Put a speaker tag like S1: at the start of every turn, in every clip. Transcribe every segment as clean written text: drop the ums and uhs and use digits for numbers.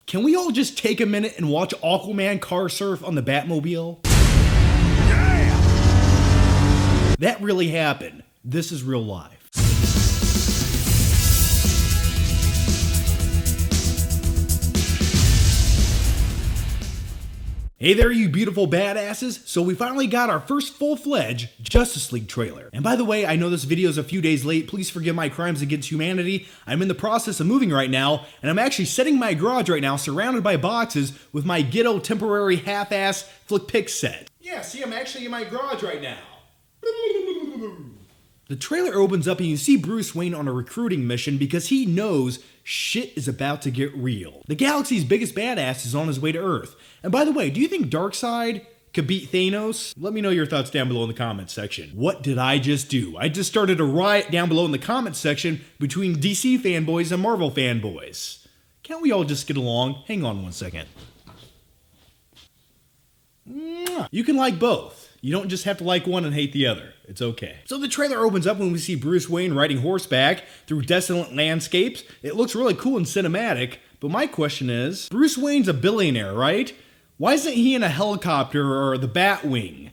S1: Can we all just take a minute and watch Aquaman car surf on the Batmobile?
S2: Yeah!
S1: That really happened. This is real life. Hey there, you beautiful badasses. So we finally got our first full-fledged Justice League trailer. And by the way, I know this video is a few days late. Please forgive my crimes against humanity. I'm in the process of moving right now, and I'm actually setting my garage right now surrounded by boxes with my ghetto temporary half-ass flick pick set. Yeah, see, I'm actually in my garage right now. The trailer opens up and you see Bruce Wayne on a recruiting mission because he knows shit is about to get real. The galaxy's biggest badass is on his way to Earth. And by the way, do you think Darkseid could beat Thanos? Let me know your thoughts down below in the comments section. What did I just do? I just started a riot down below in the comments section between DC fanboys and Marvel fanboys. Can't we all just get along? Hang on one second. You can like both. You don't just have to like one and hate the other. It's okay. So the trailer opens up when we see Bruce Wayne riding horseback through desolate landscapes. It looks really cool and cinematic, but my question is, Bruce Wayne's a billionaire, right? Why isn't he in a helicopter or the Batwing?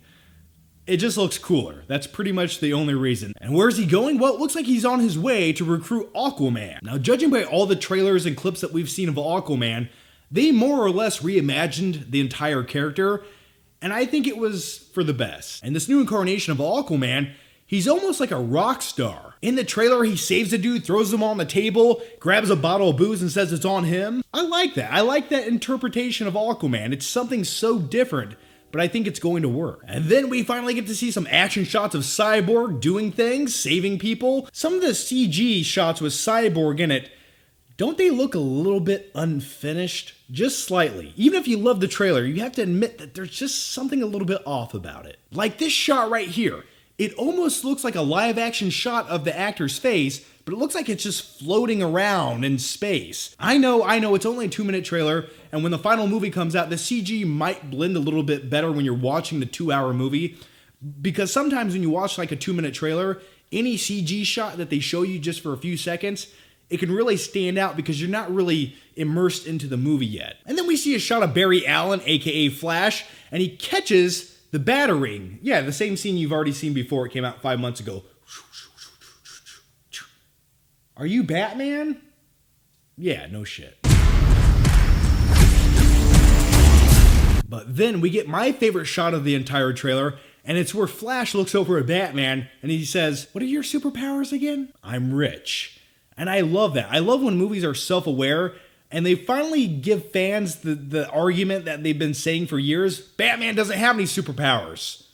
S1: It just looks cooler. That's pretty much the only reason. And where's he going? Well, it looks like he's on his way to recruit Aquaman. Now, judging by all the trailers and clips that we've seen of Aquaman, they more or less reimagined the entire character, and I think it was for the best. And this new incarnation of Aquaman, he's almost like a rock star. In the trailer, he saves a dude, throws him on the table, grabs a bottle of booze and says it's on him. I like that. I like that interpretation of Aquaman. It's something so different, but I think it's going to work. And then we finally get to see some action shots of Cyborg doing things, saving people. Some of the CG shots with Cyborg in it, don't they look a little bit unfinished? Just slightly. Even if you love the trailer, you have to admit that there's just something a little bit off about it. Like this shot right here. It almost looks like a live action shot of the actor's face, but it looks like it's just floating around in space. I know, it's only a 2-minute trailer, and when the final movie comes out, the CG might blend a little bit better when you're watching the 2-hour movie, because sometimes when you watch like a 2-minute trailer, any CG shot that they show you just for a few seconds, it can really stand out because you're not really immersed into the movie yet. And then we see a shot of Barry Allen, aka Flash, and he catches the Batarang. Yeah, the same scene you've already seen before. It came out 5 months ago. Are you Batman? Yeah, no shit. But then we get my favorite shot of the entire trailer, and it's where Flash looks over at Batman and he says, "What are your superpowers again?" "I'm rich." And I love that. I love when movies are self-aware and they finally give fans the argument that they've been saying for years. Batman doesn't have any superpowers,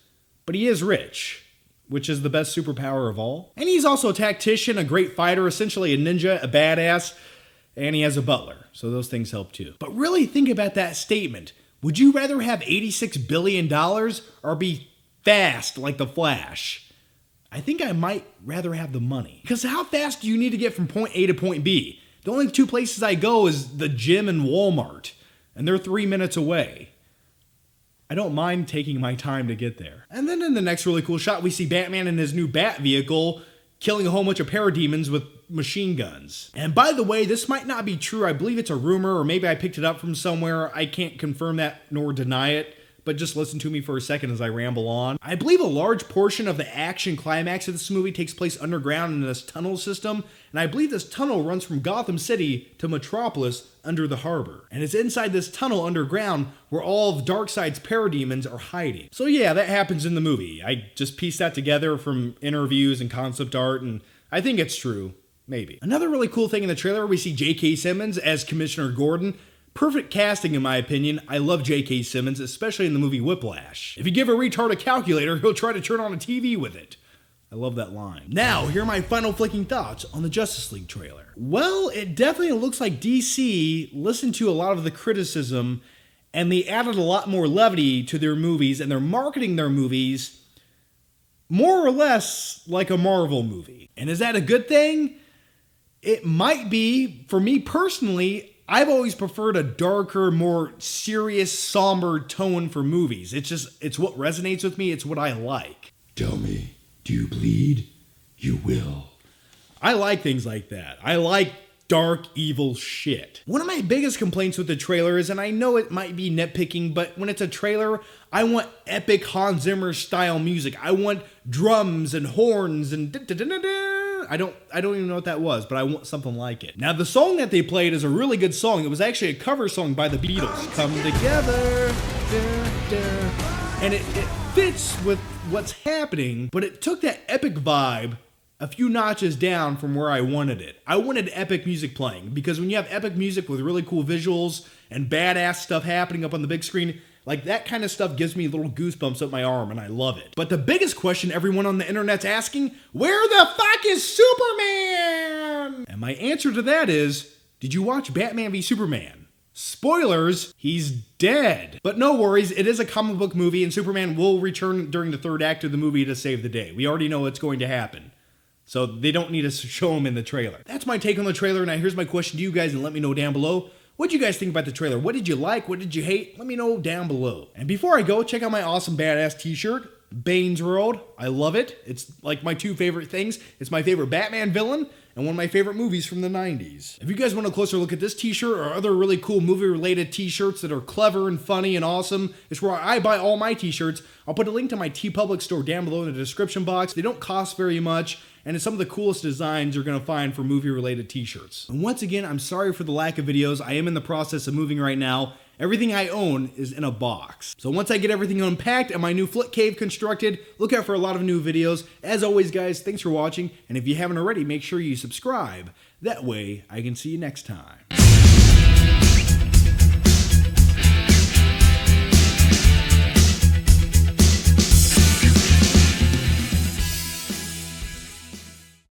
S1: but he is rich, which is the best superpower of all. And he's also a tactician, a great fighter, essentially a ninja, a badass, and he has a butler. So those things help too. But really think about that statement. Would you rather have $86 billion or be fast like the Flash? I think I might rather have the money. Because how fast do you need to get from point A to point B? The only 2 places I go is the gym and Walmart, and they're 3 minutes away. I don't mind taking my time to get there. And then in the next really cool shot, we see Batman in his new Bat vehicle killing a whole bunch of parademons with machine guns. And by the way, this might not be true. I believe it's a rumor, or maybe I picked it up from somewhere. I can't confirm that nor deny it, but just listen to me for a second as I ramble on. I believe a large portion of the action climax of this movie takes place underground in this tunnel system, and I believe this tunnel runs from Gotham City to Metropolis under the harbor. And it's inside this tunnel underground where all of Darkseid's parademons are hiding. So yeah, that happens in the movie. I just pieced that together from interviews and concept art, and I think it's true. Maybe. Another really cool thing in the trailer, we see J.K. Simmons as Commissioner Gordon. Perfect casting in my opinion. I love J.K. Simmons, especially in the movie Whiplash. If you give a retard a calculator, he'll try to turn on a TV with it. I love that line. Now, here are my final flicking thoughts on the Justice League trailer. Well, it definitely looks like DC listened to a lot of the criticism and they added a lot more levity to their movies, and they're marketing their movies more or less like a Marvel movie. And is that a good thing? It might be. For me personally, I've always preferred a darker, more serious, somber tone for movies. It's what resonates with me. It's what I like.
S2: Tell me, do you bleed? You will.
S1: I like things like that. I like dark, evil shit. One of my biggest complaints with the trailer is, and I know it might be nitpicking, but when it's a trailer, I want epic Hans Zimmer style music. I want drums and horns and I don't even know what that was, but I want something like it. Now, the song that they played is a really good song. It was actually a cover song by the Beatles. Come together. And it fits with what's happening, but it took that epic vibe a few notches down from where I wanted it. I wanted epic music playing, because when you have epic music with really cool visuals and badass stuff happening up on the big screen, like that kind of stuff gives me little goosebumps up my arm, and I love it. But the biggest question everyone on the internet's asking, where the fuck is Superman? And my answer to that is, did you watch Batman v Superman? Spoilers, he's dead. But no worries, it is a comic book movie, and Superman will return during the third act of the movie to save the day. We already know what's going to happen, so they don't need to show him in the trailer. That's my take on the trailer. Now here's my question to you guys, and let me know down below. What did you guys think about the trailer? What did you like? What did you hate? Let me know down below. And before I go, check out my awesome badass t-shirt, Bane's World. I love it. It's like my two favorite things. It's my favorite Batman villain and one of my favorite movies from the 90s. If you guys want a closer look at this t-shirt or other really cool movie-related t-shirts that are clever and funny and awesome, it's where I buy all my t-shirts. I'll put a link to my TeePublic store down below in the description box. They don't cost very much, and it's some of the coolest designs you're going to find for movie-related t-shirts. And once again, I'm sorry for the lack of videos. I am in the process of moving right now. Everything I own is in a box. So once I get everything unpacked and my new flip cave constructed, look out for a lot of new videos. As always, guys, thanks for watching. And if you haven't already, make sure you subscribe. That way, I can see you next time.